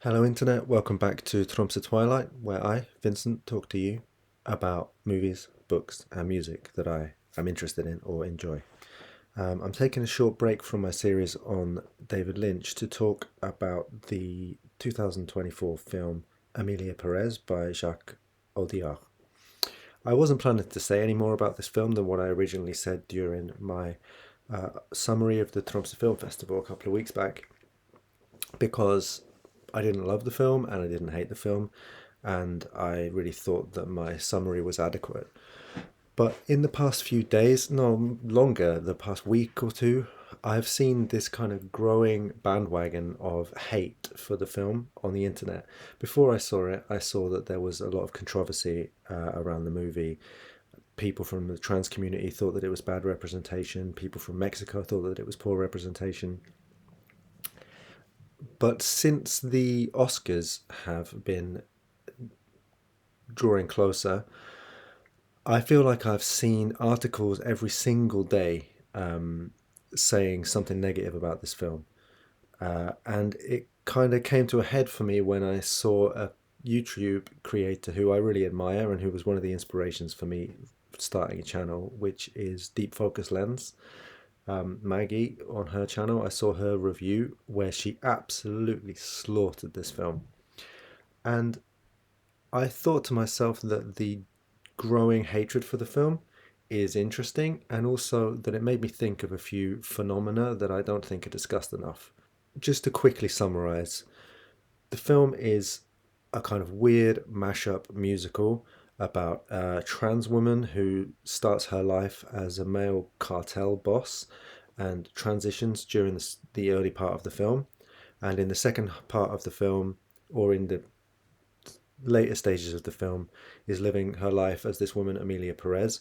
Hello, Internet. Welcome back to Tromsø Twilight, where I, Vincent, talk to you about movies, books, and music that I am interested in or enjoy. I'm taking a short break from my series on David Lynch to talk about the 2024 film Emilia Pérez by Jacques Audiard. I wasn't planning to say any more about this film than what I originally said during my summary of the Tromsø Film Festival a couple of weeks back, because I didn't love the film and I didn't hate the film, and I really thought that my summary was adequate. But in the past few days, no longer, the past week or two, I've seen this kind of growing bandwagon of hate for the film on the internet. Before I saw it, I saw that there was a lot of controversy around the movie. People from the trans community thought that it was bad representation. People from Mexico thought that it was poor representation. But since the Oscars have been drawing closer, I feel like I've seen articles every single day saying something negative about this film. And it kind of came to a head for me when I saw a YouTube creator who I really admire and who was one of the inspirations for me starting a channel, which is deepfocuslens. Maggie, on her channel, I saw her review where she absolutely slaughtered this film. And I thought to myself that the growing hatred for the film is interesting, and also that it made me think of a few phenomena that I don't think are discussed enough. Just to quickly summarize, the film is a kind of weird mashup musical about a trans woman who starts her life as a male cartel boss and transitions during the early part of the film. And in the second part of the film, or in the later stages of the film, is living her life as this woman, Emilia Perez,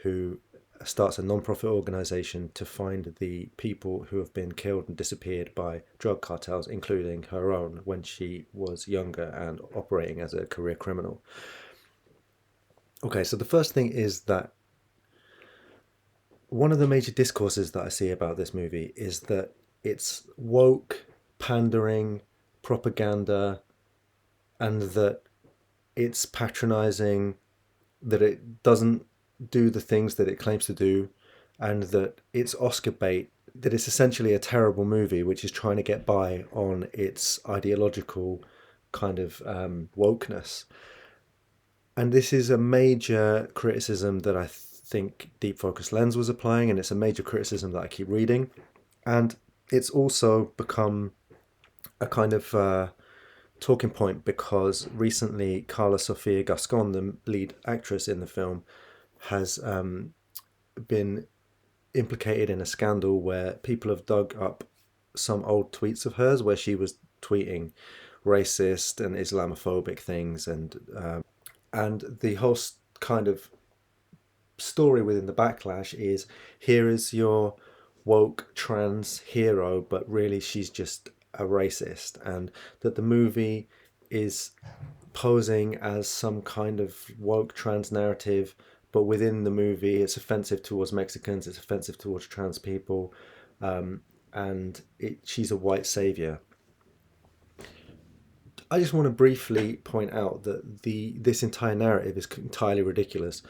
who starts a non-profit organization to find the people who have been killed and disappeared by drug cartels, including her own when she was younger and operating as a career criminal. Okay, so the first thing is that one of the major discourses that I see about this movie is that it's woke, pandering, propaganda, and that it's patronizing, that it doesn't do the things that it claims to do, and that it's Oscar bait, that it's essentially a terrible movie which is trying to get by on its ideological kind of wokeness. And this is a major criticism that I think Deep Focus Lens was applying, and it's a major criticism that I keep reading. And it's also become a kind of talking point because recently Carla Sofia Gascon, the lead actress in the film, has been implicated in a scandal where people have dug up some old tweets of hers where she was tweeting racist and Islamophobic things, and the whole kind of story within the backlash is, here is your woke trans hero, but really she's just a racist, and that the movie is posing as some kind of woke trans narrative, but within the movie it's offensive towards Mexicans, it's offensive towards trans people, and she's a white savior. I just want to briefly point out that this entire narrative is entirely ridiculous.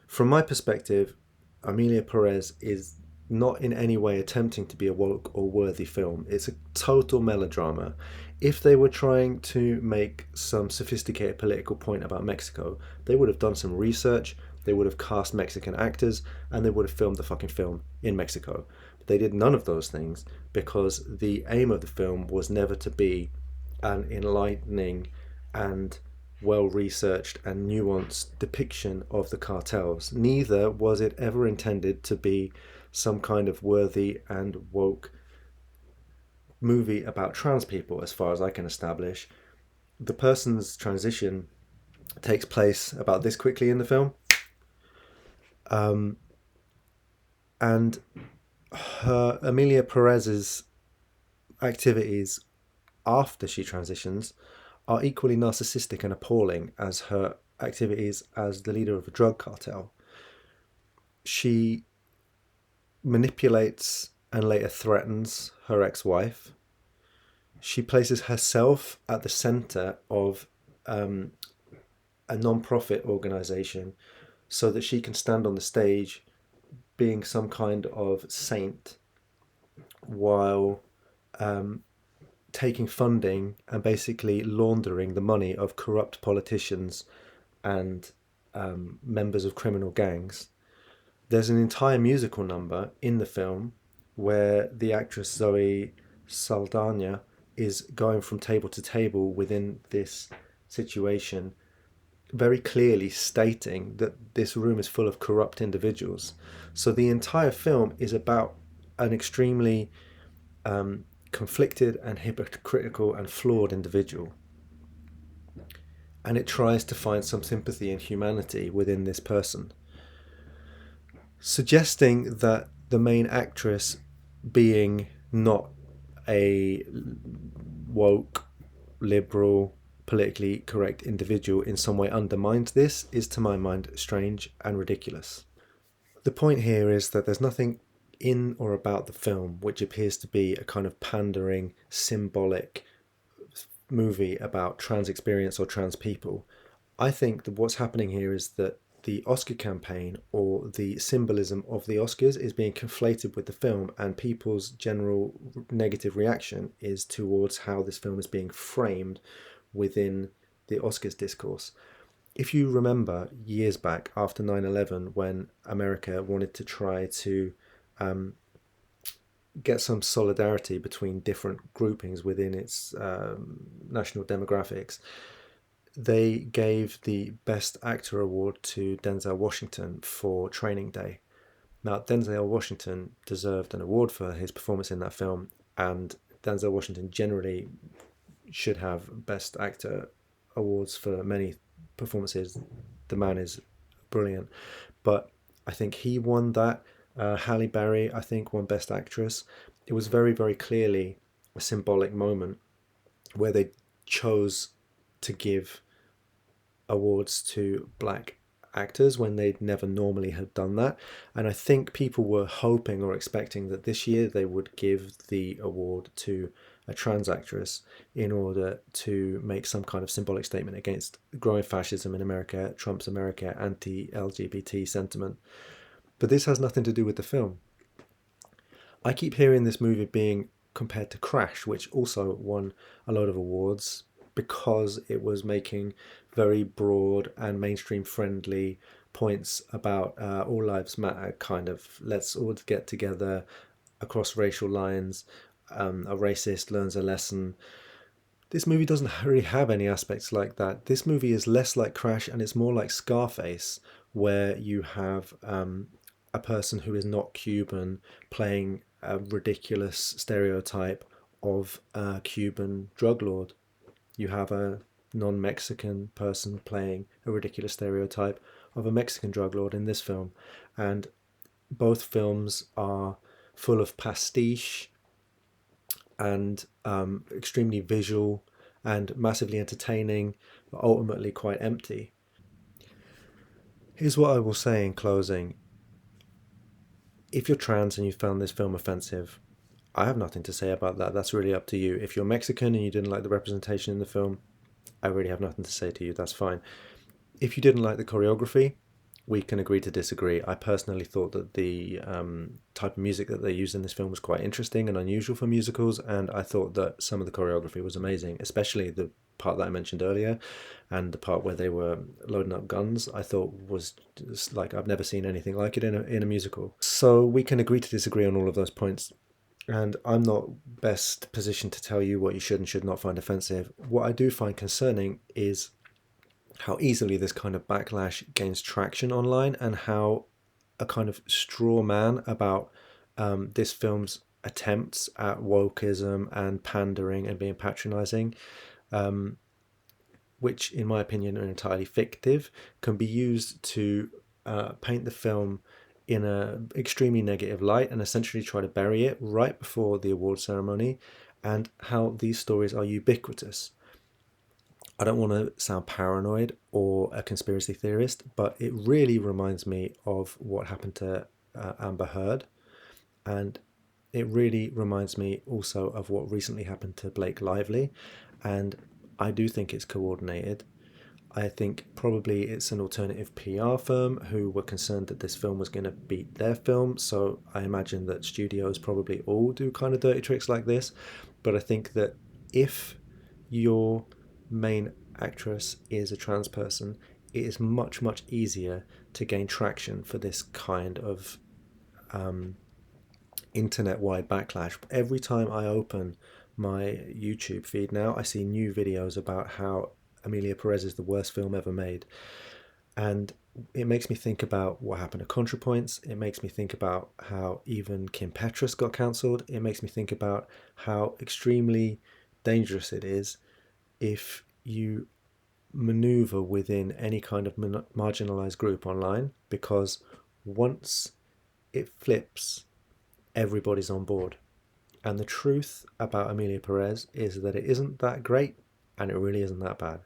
From my perspective, Amelia Perez is not in any way attempting to be a woke or worthy film. It's a total melodrama. If they were trying to make some sophisticated political point about Mexico, they would have done some research, they would have cast Mexican actors, and they would have filmed the fucking film in Mexico. But they did none of those things because the aim of the film was never to be an enlightening and well researched and nuanced depiction of the cartels. Neither was it ever intended to be some kind of worthy and woke movie about trans people, as far as I can establish. The person's transition takes place about this quickly in the film. And her, Amelia Perez's activities after she transitions are equally narcissistic and appalling as her activities as the leader of a drug cartel. She manipulates and later threatens her ex-wife. She places herself at the center of um, a non-profit organization so that she can stand on the stage being some kind of saint while um, taking funding and basically laundering the money of corrupt politicians and members of criminal gangs. There's an entire musical number in the film where the actress Zoe Saldana is going from table to table within this situation, very clearly stating that this room is full of corrupt individuals. So the entire film is about an extremely conflicted and hypocritical and flawed individual. And it tries to find some sympathy and humanity within this person, suggesting that the main actress being not a woke, liberal, politically correct individual in some way undermines this is, to my mind, strange and ridiculous. The point here is that there's nothing in or about the film which appears to be a kind of pandering, symbolic movie about trans experience or trans people. I think that what's happening here is that the Oscar campaign or the symbolism of the Oscars is being conflated with the film, and people's general negative reaction is towards how this film is being framed within the Oscars discourse. If you remember years back after 9/11, when America wanted to try to get some solidarity between different groupings within its national demographics, they gave the Best Actor award to Denzel Washington for Training Day. Now, Denzel Washington deserved an award for his performance in that film, and Denzel Washington generally should have Best Actor awards for many performances. The man is brilliant, but I think he won that. Halle Berry, I think, won Best Actress. It was very, very clearly a symbolic moment where they chose to give awards to black actors when they'd never normally have done that. And I think people were hoping or expecting that this year they would give the award to a trans actress in order to make some kind of symbolic statement against growing fascism in America, Trump's America, anti-LGBT sentiment. But this has nothing to do with the film. I keep hearing this movie being compared to Crash, which also won a lot of awards because it was making very broad and mainstream friendly points about all lives matter, kind of let's all get together across racial lines. A racist learns a lesson. This movie doesn't really have any aspects like that. This movie is less like Crash and it's more like Scarface, where you have a person who is not Cuban playing a ridiculous stereotype of a Cuban drug lord. You have a non-Mexican person playing a ridiculous stereotype of a Mexican drug lord in this film. And both films are full of pastiche and extremely visual and massively entertaining, but ultimately quite empty. Here's what I will say in closing. If you're trans and you found this film offensive, I have nothing to say about that. That's really up to you. If you're Mexican and you didn't like the representation in the film, I really have nothing to say to you. That's fine. If you didn't like the choreography, we can agree to disagree. I personally thought that the type of music that they used in this film was quite interesting and unusual for musicals, and I thought that some of the choreography was amazing, especially the part that I mentioned earlier and the part where they were loading up guns. I thought was just like I've never seen anything like it in a musical. So we can agree to disagree on all of those points. And I'm not best positioned to tell you what you should and should not find offensive. What I do find concerning is how easily this kind of backlash gains traction online and how a kind of straw man about this film's attempts at wokeism and pandering and being patronizing, which in my opinion are entirely fictive, can be used to paint the film in an extremely negative light and essentially try to bury it right before the award ceremony, and how these stories are ubiquitous. I don't want to sound paranoid or a conspiracy theorist, but it really reminds me of what happened to Amber Heard. And it really reminds me also of what recently happened to Blake Lively, and I do think it's coordinated. I think probably it's an alternative PR firm who were concerned that this film was going to beat their film. So I imagine that studios probably all do kind of dirty tricks like this. But I think that if your main actress is a trans person, it is much, much easier to gain traction for this kind of internet wide backlash. Every time I open my YouTube feed now, I see new videos about how Emilia Perez is the worst film ever made. And it makes me think about what happened to ContraPoints. It makes me think about how even Kim Petras got cancelled. It makes me think about how extremely dangerous it is if you maneuver within any kind of marginalized group online, because once it flips, everybody's on board. And the truth about Emilia Perez is that it isn't that great and it really isn't that bad.